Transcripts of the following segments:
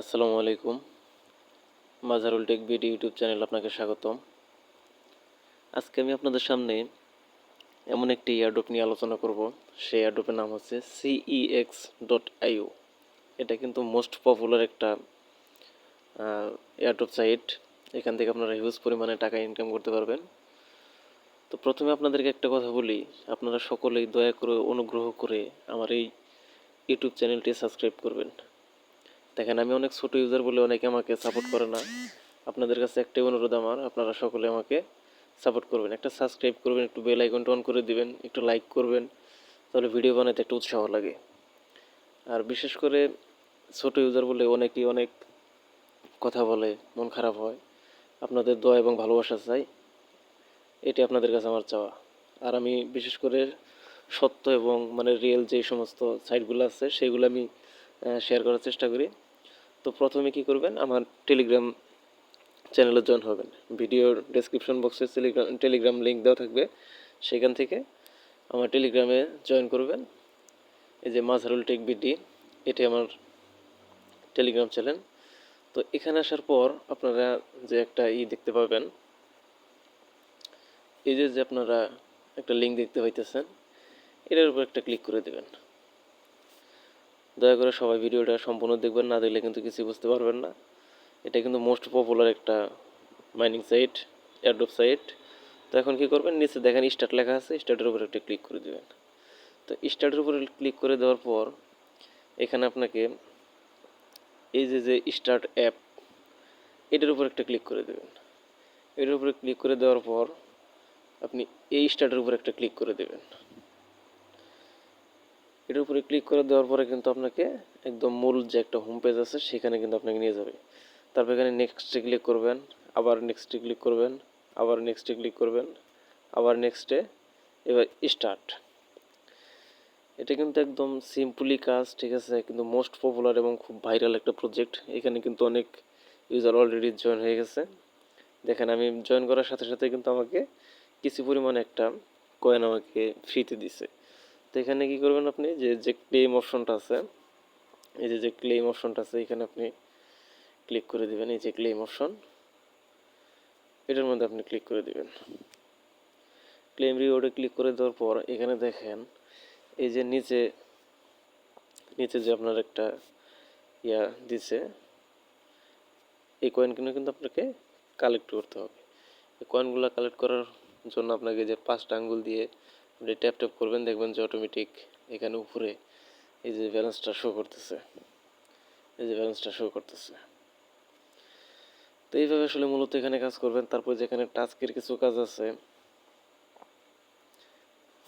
আসসালামু আলাইকুম। Mazharul tech BD YouTube channel আপনাকে স্বাগতম। আজকে আমি আপনাদের সামনে এমন একটি এয়ারড্রপ নিয়ে আলোচনা করব। সেই এয়ারড্রপের নাম হচ্ছে CEX.io। এটা কিন্তু মোস্ট পপুলার একটা এয়ারড্রপ সাইট। এখান থেকে আপনারা হিউজ পরিমাণে টাকা ইনকাম করতে পারবেন। তো প্রথমে আপনাদেরকে একটা কথা বলি, আপনারা সকলেই দয়া করে অনুগ্রহ করে আমার এই ইউটিউব চ্যানেলটি সাবস্ক্রাইব করবেন। দেখেন, আমি অনেক ছোট ইউজার বলে অনেকে আমাকে সাপোর্ট করে না। আপনাদের কাছে একটাই অনুরোধ আমার, আপনারা সকলে আমাকে সাপোর্ট করবেন, একটা সাবস্ক্রাইব করবেন, একটু বেল আইকনটা অন করে দিবেন, একটু লাইক করবেন, তাহলে ভিডিও বানাতে একটা উৎসাহ লাগে। আর বিশেষ করে ছোট ইউজার বলে অনেকেই অনেক কথা বলে, মন খারাপ হয়। আপনাদের দোয়া এবং ভালোবাসা চাই, এটি আপনাদের কাছে আমার চাওয়া। আর আমি বিশেষ করে সত্য এবং রিয়েল যে সমস্ত সাইটগুলো আছে সেগুলো আমি শেয়ার করার চেষ্টা করি। তো প্রথমে কি করবেন, আমার টেলিগ্রাম চ্যানেলে জয়েন হবেন। ভিডিওর ডেসক্রিপশন বক্সে টেলিগ্রাম লিঙ্ক দেওয়া থাকবে, সেখান থেকে আমার টেলিগ্রামে জয়েন করবেন। এই যে মাজহারুল টেক বিডি, এটি আমার টেলিগ্রাম চ্যানেল। তো এখানে আসার পর আপনারা যে একটা দেখতে পাবেন, এই যে আপনারা একটা লিঙ্ক দেখতে পাইতেছেন, এটার উপর একটা ক্লিক করে দেবেন। দয়া করে সবাই ভিডিওটা সম্পূর্ণ দেখবেন, না দেখলে কিন্তু কিছু বুঝতে পারবেন না। এটা কিন্তু মোস্ট পপুলার একটা মাইনিং সাইট, এয়ারড্রপ সাইট। তো এখন কি করবেন, নিচে দেখেন স্টার্ট লেখা আছে, স্টার্টের উপর একটা ক্লিক করে দেবেন। তো স্টার্টের উপরে ক্লিক করে দেওয়ার পর এখানে আপনাকে এই যে স্টার্ট অ্যাপ, এটার উপর একটা ক্লিক করে দেবেন। এটার উপরে ক্লিক করে দেওয়ার পর আপনি এই স্টার্টের উপর একটা ক্লিক করে দেবেন। এটার উপরে ক্লিক করে দেওয়ার পরে কিন্তু আপনাকে একদম মূল যে একটা হোম পেজ আছে সেখানে কিন্তু আপনাকে নিয়ে যাবে। তারপর এখানে নেক্সটে ক্লিক করবেন, আবার নেক্সটে ক্লিক করবেন, আবার নেক্সটে ক্লিক করবেন, আবার নেক্সটে, এবার স্টার্ট। এটা কিন্তু একদম সিম্পলি কাজ, ঠিক আছে, কিন্তু মোস্ট পপুলার এবং খুব ভাইরাল একটা প্রজেক্ট। এখানে কিন্তু অনেক ইউজার অলরেডি জয়েন হয়ে গেছে। দেখেন, আমি জয়েন করার সাথে সাথে কিন্তু আমাকে কিছু পরিমাণে একটা কয়েন আমাকে ফ্রিতে দিছে। তো এখানে কি করবেন, আপনি যে ক্লেম অপশনটা আছে, এই যে ক্লেম অপশনটা আছে, এখানে আপনি ক্লিক করে দিবেন। এই যে ক্লেম অপশন, এটার মধ্যে আপনি ক্লিক করে দিবেন। ক্লেম রিওয়ার্ডে ক্লিক করে দেওয়ার পর এখানে দেখেন এই যে নিচে যে আপনার একটা দিছে, এই কয়েনগুলো কিন্তু আপনাকে কালেক্ট করতে হবে। এই কয়েনগুলো কালেক্ট করার জন্য আপনাকে যে 5টা আঙ্গুল দিয়ে আপনি ট্যাপ ট্যাপ করবেন, দেখবেন যে অটোমেটিক এখানে উপরে এই যে ব্যালেন্সটা শো করতেছে, এই যে ব্যালেন্সটা শো করতেছে। তো এইভাবে আসলে মূলত এখানে কাজ করবেন। তারপর যেখানে টাস্কের কিছু কাজ আছে,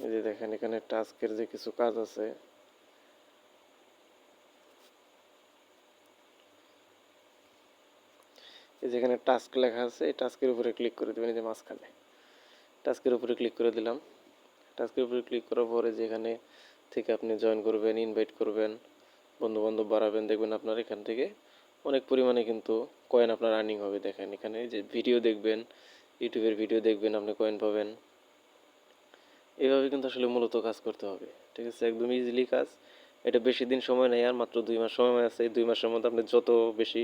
এই যে দেখেন এখানে টাস্কের যে কিছু কাজ আছে, এই যেখানে টাস্ক লেখা আছে, এই টাস্কের উপরে ক্লিক করে দেবেন। এই যে মাঝখানে টাস্কের উপরে ক্লিক করে দিলাম। টাস্কের উপরে ক্লিক করার পরে যেখানে থেকে আপনি জয়েন করবেন, ইনভাইট করবেন, বন্ধুবান্ধব বাড়াবেন, দেখবেন আপনার এখান থেকে অনেক পরিমাণে কিন্তু কয়েন আপনার আর্নিং হবে। দেখেন এখানে যে ভিডিও দেখবেন, ইউটিউবের ভিডিও দেখবেন, আপনি কয়েন পাবেন। এইভাবে কিন্তু আসলে মূলত কাজ করতে হবে, ঠিক আছে, একদম ইজিলি কাজ। এটা বেশি দিন সময় নেই, আর মাত্র 2 মাস সময় আছে। এই 2 মাসের মধ্যে আপনি যত বেশি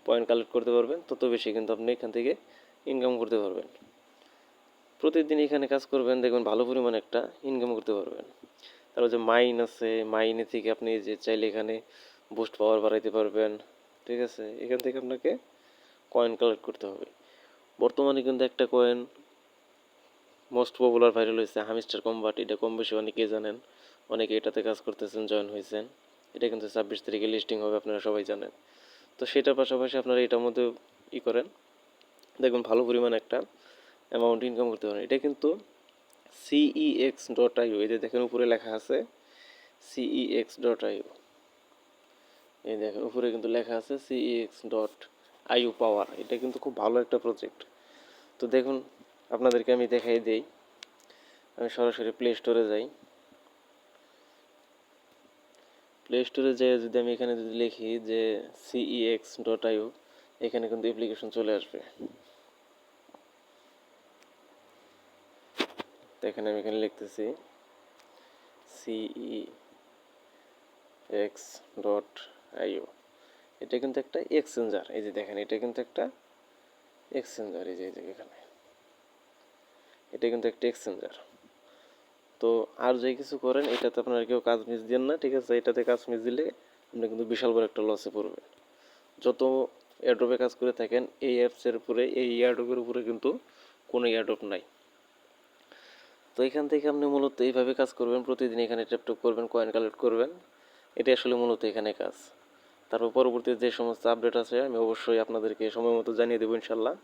পয়েন্ট কালেক্ট করতে পারবেন, তত বেশি কিন্তু আপনি এখান থেকে ইনকাম করতে পারবেন। প্রতিদিন এখানে কাজ করবেন, দেখবেন ভালো পরিমাণে একটা ইনকাম করতে পারবেন। তারপর যে মাইন আছে, মাইনে থেকে আপনি যে চাইলে এখানে বুস্ট পাওয়ার বাড়াইতে পারবেন, ঠিক আছে। এখান থেকে আপনাকে কয়েন কালেক্ট করতে হবে। বর্তমানে কিন্তু একটা কয়েন মোস্ট পপুলার ভাইরাল হয়েছে, হামিস্টার কম্বাট। এটা কম বেশি অনেকেই জানেন, অনেকে এটাতে কাজ করতেছেন, জয়েন হয়েছেন। এটা কিন্তু 26 তারিখে লিস্টিং হবে, আপনারা সবাই জানেন। তো সেটার পাশাপাশি আপনারা এটার মধ্যে করেন, দেখবেন ভালো পরিমাণে একটা অ্যামাউন্ট ইনকাম করতে পারেন। এটা কিন্তু CEX.io, এই যে দেখেন উপরে লেখা আছে CEX.io, এই দেখেন উপরে কিন্তু লেখা আছে CEX.io পাওয়ার। এটা কিন্তু খুব ভালো একটা প্রজেক্ট। তো দেখুন, আপনাদেরকে আমি দেখাই দেই। আমি সরাসরি প্লে স্টোরে যাই। প্লে স্টোরে যেয়ে যদি আমি এখানে যদি লিখি যে CEX.io, এখানে কিন্তু অ্যাপ্লিকেশন চলে আসবে। এখানে আমি এখানে লিখতেছি CEX.io, এটা কিন্তু একটা এক্সচেঞ্জার, এই যে দেখেন এটা কিন্তু একটা এক্সচেঞ্জার, এই যে এখানে এটা কিন্তু একটা এক্সচেঞ্জার। তো আর যাই কিছু করেন এটাতে আপনারা কেউ কাজ মিস দিন না, ঠিক আছে? এটাতে কাজ মিস দিলে আপনি কিন্তু বিশাল বড় একটা লসে পড়বেন। যত এয়ারড্রপে কাজ করে থাকেন এই অ্যাপসের উপরে, এই এয়ারড্রপের উপরে কিন্তু কোনো এয়ারড্রপ নাই। তো এখান থেকে আপনি মূলত এইভাবে কাজ করবেন, প্রতিদিন এখানে ট্যাপ করবেন, কয়েন কালেক্ট করবেন, এটাই আসলে মূলত এখানে কাজ। তারপর পরবর্তীতে যে সমস্ত আপডেট আছে আমি অবশ্যই আপনাদেরকে সময় মতো জানিয়ে দেবো ইনশাল্লাহ।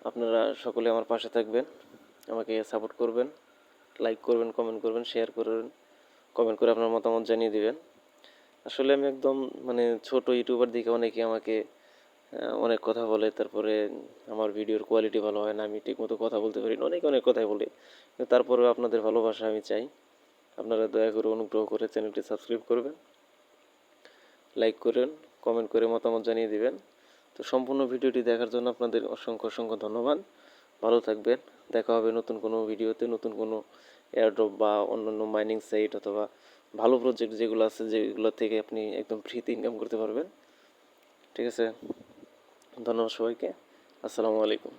আপনারা সকলে আমার পাশে থাকবেন, আমাকে সাপোর্ট করবেন, লাইক করবেন, কমেন্ট করবেন, শেয়ার করবেন, কমেন্ট করে আপনার মতামত জানিয়ে দিবেন। আসলে আমি একদম মানে ছোট ইউটিউবার দেখে অনেকে আমাকে অনেক কথা বলে, তারপরে আমার ভিডিওর কোয়ালিটি ভালো হয় না, আমি ঠিকমতো কথা বলতে পারি না, অনেক কথাই বলে। কিন্তু তারপরেও আপনাদের ভালোবাসা আমি চাই, আপনারা দয়া করে অনুগ্রহ করে চ্যানেলটি সাবস্ক্রাইব করবেন, লাইক করেন, কমেন্ট করে মতামত জানিয়ে দিবেন। তো সম্পূর্ণ ভিডিওটি দেখার জন্য আপনাদের অসংখ্য অসংখ্য ধন্যবাদ। ভালো থাকবেন, দেখা হবে নতুন কোনো ভিডিওতে, নতুন কোনো এয়ারড্রপ বা অন্যান্য মাইনিং সাইট অথবা ভালো প্রজেক্ট যেগুলো আছে যেগুলো থেকে আপনি একদম ফ্রিতে ইনকাম করতে পারবেন। ঠিক আছে, ধন্যবাদ সবাইকে, আসসালামু আলাইকুম।